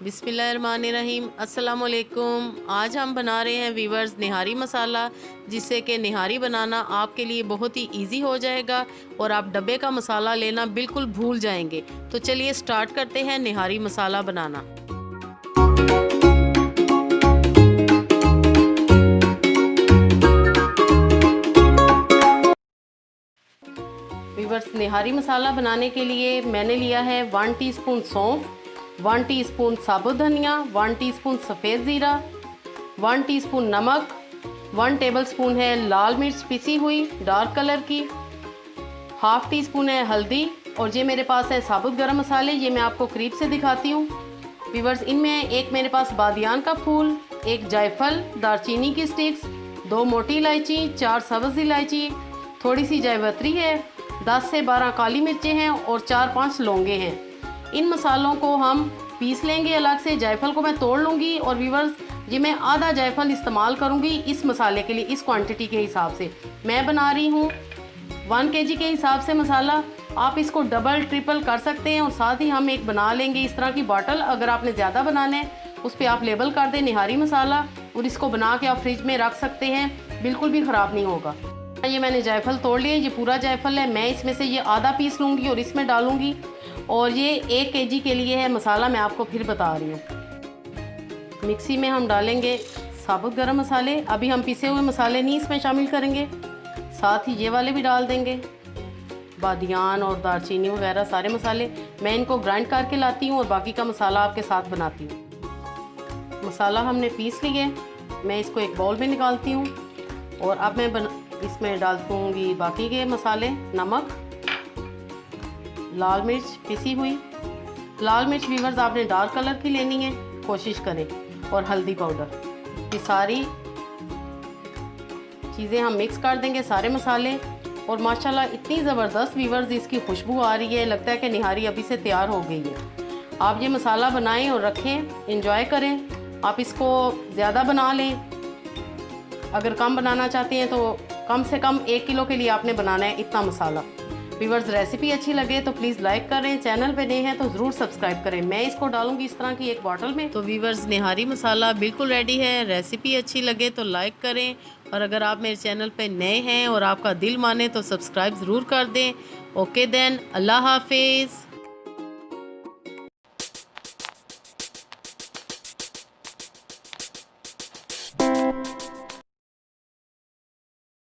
बिस्मिल्लाहिर्रहमानिर्रहीम। अस्सलाम वालेकुम। आज हम बना रहे हैं वीवर्स निहारी मसाला, जिससे कि निहारी बनाना आपके लिए बहुत ही इजी हो जाएगा और आप डब्बे का मसाला लेना बिल्कुल भूल जाएंगे। तो चलिए स्टार्ट करते हैं निहारी मसाला बनाना। वीवर्स निहारी मसाला बनाने के लिए मैंने लिया है 1 टीस्पून सौंफ, 1 टीस्पून साबुत धनिया, 1 टीस्पून सफ़ेद ज़ीरा, 1 टीस्पून नमक, 1 टेबलस्पून है लाल मिर्च पिसी हुई डार्क कलर की, हाफ़ टी स्पून है हल्दी और ये मेरे पास है साबुत गरम मसाले। ये मैं आपको करीब से दिखाती हूँ। वीवर्स इनमें एक मेरे पास बादियान का फूल, एक जायफल, दालचीनी की स्टिक्स, 2 मोटी इलायची, 4 सब्ज़ इलायची, थोड़ी सी जायवत्री है, 10 से 12 काली मिर्चें हैं और 4-5 लौंगे हैं। इन मसालों को हम पीस लेंगे अलग से। जायफल को मैं तोड़ लूँगी और वीवर्स ये मैं आधा जायफल इस्तेमाल करूँगी इस मसाले के लिए। इस क्वांटिटी के हिसाब से मैं बना रही हूँ 1 kg के हिसाब से मसाला। आप इसको डबल ट्रिपल कर सकते हैं और साथ ही हम एक बना लेंगे इस तरह की बॉटल। अगर आपने ज़्यादा बनाना है उस पर आप लेबल कर दें निहारी मसाला और इसको बना के आप फ्रिज में रख सकते हैं, बिल्कुल भी ख़राब नहीं होगा। ये मैंने जायफल तोड़ लिया, ये पूरा जायफल है। मैं इसमें से ये आधा पीस लूँगी और इसमें डालूँगी और ये 1 kg के लिए है मसाला, मैं आपको फिर बता रही हूँ। मिक्सी में हम डालेंगे साबुत गरम मसाले। अभी हम पिसे हुए मसाले नहीं इसमें शामिल करेंगे, साथ ही ये वाले भी डाल देंगे, बादियान और दालचीनी वगैरह सारे मसाले। मैं इनको ग्राइंड करके लाती हूँ और बाकी का मसाला आपके साथ बनाती हूँ। मसाला हमने पीस लिए, मैं इसको एक बाउल में निकालती हूँ और अब मैं इसमें डाल दूँगी बाकी के मसाले। नमक, लाल मिर्च पिसी हुई, लाल मिर्च वीवर्स आपने डार्क कलर की लेनी है, कोशिश करें, और हल्दी पाउडर। ये सारी चीज़ें हम मिक्स कर देंगे, सारे मसाले। और माशाल्लाह इतनी ज़बरदस्त वीवर्स इसकी खुशबू आ रही है, लगता है कि निहारी अभी से तैयार हो गई है। आप ये मसाला बनाएं और रखें, इंजॉय करें। आप इसको ज़्यादा बना लें, अगर कम बनाना चाहते हैं तो कम से कम 1 किलो के लिए आपने बनाना है इतना मसाला। वीवर्स रेसिपी अच्छी लगे तो प्लीज़ लाइक करें, चैनल पे नए हैं तो ज़रूर सब्सक्राइब करें। मैं इसको डालूंगी इस तरह की एक बॉटल में। तो वीवर्स निहारी मसाला बिल्कुल रेडी है। रेसिपी अच्छी लगे तो लाइक करें और अगर आप मेरे चैनल पे नए हैं और आपका दिल माने तो सब्सक्राइब ज़रूर कर दें। ओके देन, अल्लाह हाफिज़।